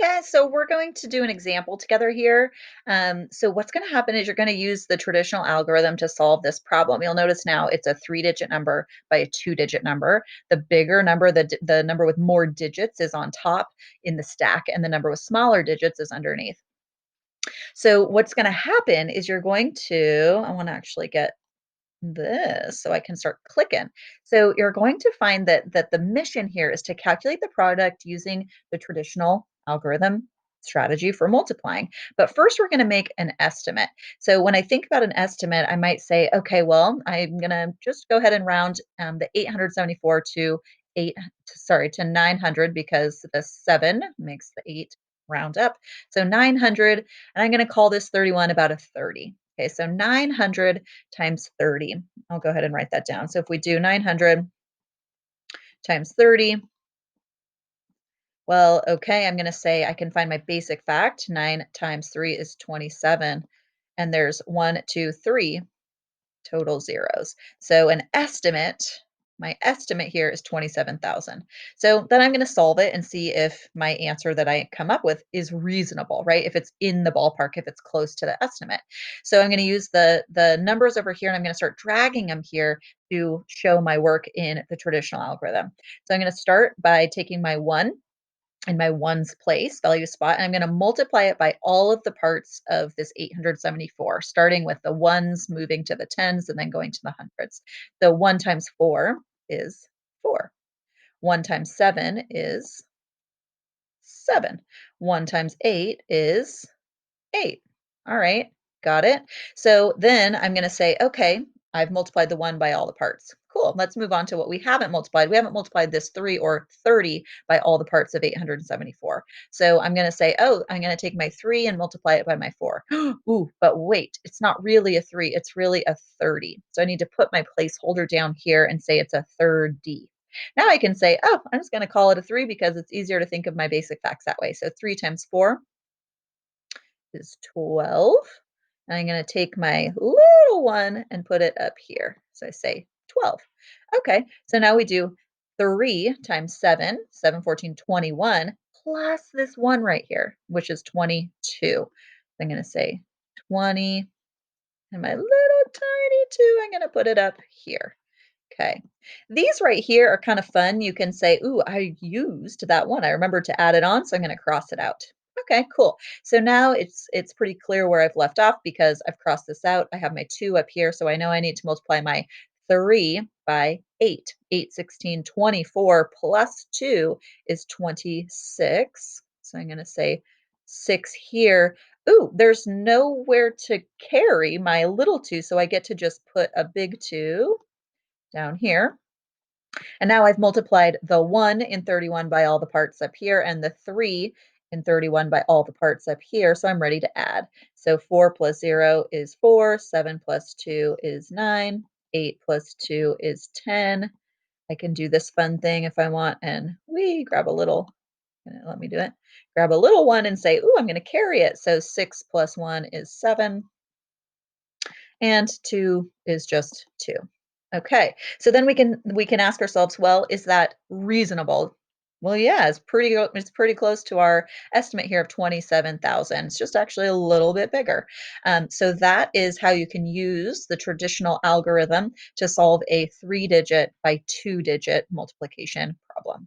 Okay, so we're going to do an example together here. So what's going to happen is you're going to use the traditional algorithm to solve this problem. You'll notice now it's a three-digit number by a two-digit number. The bigger number, the number with more digits is on top in the stack, and the number with smaller digits is underneath. So what's going to happen is you're going to, I want to actually get this so I can start clicking. So you're going to find that the mission here is to calculate the product using the traditional algorithm strategy for multiplying. But first we're going to make an estimate. So when I think about an estimate, I might say, okay, well, I'm going to just go ahead and round the 874 to 900 because the 7 makes the 8 round up. So 900, and I'm going to call this 31 about a 30. Okay, so 900 times 30. I'll go ahead and write that down. So if we do 900 times 30, well, okay, I'm going to say I can find my basic fact. 9 times 3 is 27. And there's 1, 2, 3 total zeros. So my estimate here is 27,000. So then I'm going to solve it and see if my answer that I come up with is reasonable, right? If it's in the ballpark, if it's close to the estimate. So I'm going to use the numbers over here and I'm going to start dragging them here to show my work in the traditional algorithm. So I'm going to start by taking my 1 in my ones place value spot, and I'm going to multiply it by all of the parts of this 874, starting with the ones, moving to the tens, and then going to the hundreds. So 1 times 4 is 4. 1 times 7 is 7. 1 times 8 is 8. All right, got it. So then I'm going to say, okay, I've multiplied the 1 by all the parts. Cool, let's move on to what we haven't multiplied. We haven't multiplied this 3 or 30 by all the parts of 874. So I'm going to say, oh, I'm going to take my 3 and multiply it by my 4. Ooh, but wait, it's not really a 3, it's really a 30. So I need to put my placeholder down here and say it's a 30. Now I can say, oh, I'm just going to call it a 3 because it's easier to think of my basic facts that way. So 3 times 4 is 12. And I'm going to take my little one and put it up here. So I say 12. Okay, so now we do 3 times 7, 7, 14, 21, plus this 1 right here, which is 22. So I'm going to say 20, and my little tiny 2, I'm going to put it up here. Okay. These right here are kind of fun. You can say, ooh, I used that one. I remembered to add it on, so I'm going to cross it out. Okay, cool. So now it's pretty clear where I've left off because I've crossed this out. I have my 2 up here, so I know I need to multiply my 3 by 8. 8, 16, 24 plus 2 is 26. So I'm going to say 6 here. Ooh, there's nowhere to carry my little 2, so I get to just put a big 2 down here. And now I've multiplied the 1 in 31 by all the parts up here and the 3 in 31 by all the parts up here. So I'm ready to add. So 4 plus 0 is 4, 7 plus 2 is 9, 8 plus 2 is 10. I can do this fun thing if I want and we grab a little, let me do it. Grab a little one and say, ooh, I'm going to carry it. So 6 plus 1 is 7 and 2 is just 2. Okay, so then we can ask ourselves, well, is that reasonable? Well, yeah, it's pretty close to our estimate here of 27,000. It's just actually a little bit bigger. So that is how you can use the traditional algorithm to solve a three-digit by two-digit multiplication problem.